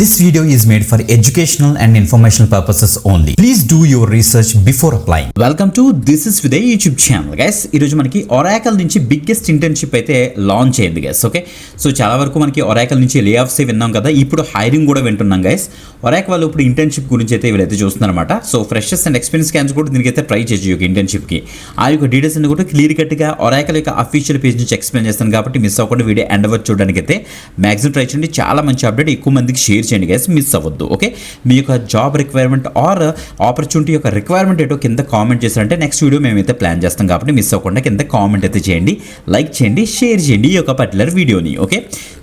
This video is made for educational and informational purposes only. Please do your research before applying. Welcome to This is Videy YouTube channel, guys. ఈ రోజు మనకి Oracle నుంచి biggest internship అయితే launch అయింది guys. Okay, so చాలా వరకు మనకి Oracle నుంచి లే ఆఫ్స్ విన్నాం కదా, ఇప్పుడు హైరింగ్ కూడా వింటున్నాం guys. Oracle వాళ్ళు ఇప్పుడు ఇంటర్న్షిప్ గురించి అయితే వీళ్ళైతే చూస్తున్నారన్నమాట. So freshers and experience candidates కూడా దీనికి అయితే ట్రై చేయొచ్చు ఈ ఇంటర్న్షిప్ కి. ఆ యొక్క డీటెయిల్స్ అన్ని కూడా క్లియర్ కట్ గా Oracle యొక్క అఫీషియల్ పేజ్ నుంచి ఎక్స్ప్లెయిన్ చేస్తాను కాబట్టి మిస్ అవ్వకుండా వీడియో ఎండ్ వరకు చూడడానికి అయితే మాక్సిమం ట్రై చేయండి. చాలా మంచి అప్డేట్, ఎక్కువ మందికి షేర్ చేయండి గైస్, మిస్ అవ్వద్దు. ఓకే, మీ యొక్క జాబ్ రిక్వైర్మెంట్ ఆర్ ఆపర్చునిటీ యొక్క రిక్వైర్మెంట్ ఏంటో కింద కామెంట్ చేశారంటే నెక్స్ట్ వీడియో మేమైతే ప్లాన్ చేస్తాం కాబట్టి మిస్ అవ్వకుండా కింద కామెంట్ అయితే చేయండి, లైక్ చేయండి, షేర్ చేయండి ఈ యొక్క పర్టికులర్ వీడియోని. ఓకే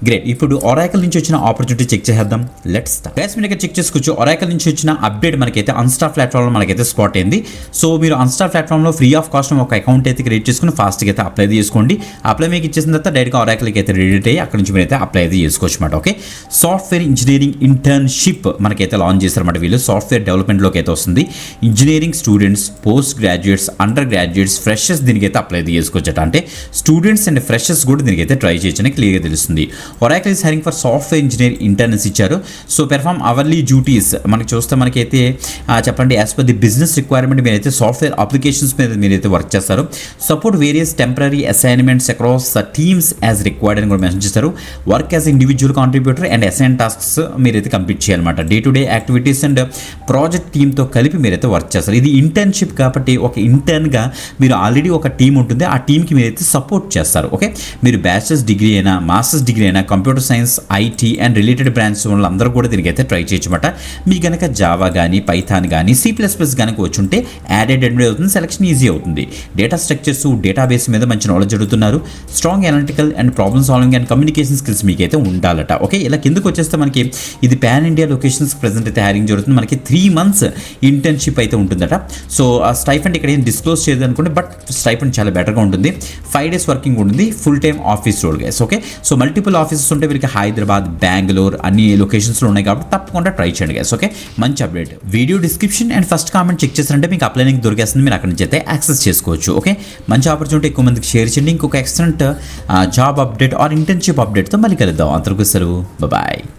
గ్రేట్, ఇప్పుడు Oracle నుంచి వచ్చిన ఆపర్చునిటీ చెక్ చేద్దాం. Let's start. గైస్ మీరు ఇక్కడ చెక్ చేసుకోవచ్చు, Oracle నుంచి వచ్చిన అప్డేట్ మనకైతే అన్స్టార్ ప్లాట్ఫామ్లో మనకైతే స్పాట్ అయింది. సో మీరు అన్స్టార్ ప్లాట్ఫామ్లో ఫ్రీ ఆఫ్ కాస్ట్ ఒక అకౌంట్ అయితే క్రియేట్ చేసుకుని ఫాస్ట్గా అయితే అప్లై చేసుకోండి. అప్లై మీకు ఇచ్చేసిన తర్వాత డైరెక్ట్గా Oracleకి అయితే రెడీ అయ్యి అక్కడ నుంచి మీరు అయితే అప్లై అయితే చేసుకోవచ్చు అనమాట. ఓకే, సాఫ్ట్వేర్ ఇంజనీరింగ్ ఇంటర్న్షిప్ మనకైతే లాంచ్ చేస్తారన్నమాట. వీళ్ళు సాఫ్ట్వేర్ డెవలప్మెంట్లోకి అయితే వస్తుంది. Engineering students, post graduates, under graduates, freshers దీనికైతే అప్లై చేసుకోవచ్చట. అంటే స్టూడెంట్స్ అండ్ ఫ్రెషర్స్ కూడా దీనికైతే ట్రై చేయొచ్చని క్లియర్గా తెలుస్తుంది. Oracle is hiring for software engineer interns ఇచ్చారు. సో పెర్ఫార్మ్ అవర్లీ డ్యూటీస్ మనకి చూస్తే మనకైతే చెప్పండి as per the business requirement మీరైతే సాఫ్ట్వేర్ అప్లికేషన్స్ మీద మీరైతే వర్క్ చేస్తారు. Support various temporary assignments across teams as required అని కూడా మెన్షన్ చేస్తారు. Work as individual contributor and assign tasks మీరైతే కంప్లీట్ చేయాలన్నమాట. Day to day activities and project టీమ్తో కలిపి మీరైతే వర్క్ చేస్తారు. ఇది ఇంటర్న్షిప్ కాబట్టి ఒక ఇంటర్న్గా మీరు ఆల్రెడీ ఒక టీం ఉంటుంది, ఆ టీంకి మీరైతే సపోర్ట్ చేస్తారు. ఓకే, మీరు బ్యాచిలర్స్ డిగ్రీ అయినా మాస్టర్స్ డిగ్రీ అయినా computer science, IT and related branch వాళ్ళందరూ కూడా దీనికైతే ట్రై చేయొచ్చమాట. మీ కనుక జావా కానీ పైథాన్ కానీ C++ కనుక వచ్చుంటే యాడెడ్ అడ్మిట్ అవుతుంది, సెలక్షన్ ఈజీ అవుతుంది. డేటా స్ట్రక్చర్స్, డేటాబేస్ మీద మంచి నాలెడ్జ్ అడుగుతున్నారు. Strong analytical and problem solving and communication skills మీకైతే ఉండాలట. ఓకే, ఇలా కిందకు వచ్చేస్తే మనకి ఇది పాన్ ఇండియా లొకేషన్స్ ప్రెజెంట్ అయితే హైరింగ్ జరుగుతుంది. మనకి 3 months ఇంటర్న్షిప్ అయితే ఉంటుందట. సో ఆ స్టైఫండ్ ఇక్కడ ఏం డిస్క్లోజ్ చేయదు అనుకోండి, బట్ స్టైఫండ్ చాలా బెటర్గా ఉంటుంది. 5 days వర్కింగ్ ఉంటుంది, full time office role guys. Okay, so multiple offices ఉంటే వీరికి హైదరాబాద్, బెంగళూరు అన్ని లొకేషన్స్లో ఉన్నాయి కాబట్టి తప్పకుండా ట్రై చేయండి గైస్. ఓకే, మంచి update. Video description and first comment check చేస్తారంటే మీకు అప్లై లింక్ దొరికేస్తుంది, మీరు అక్కడ నుంచి అయితే యాక్సెస్ చేసుకోవచ్చు. ఓకే, మంచి ఆపర్చునిటీ, ఎక్కువ మందికి షేర్ చేయండి. ఇంకొక excellent job update or internship అప్డేట్తో మళ్ళీ కలుద్దాం. అంతవరకు సెలవు, బాయ్.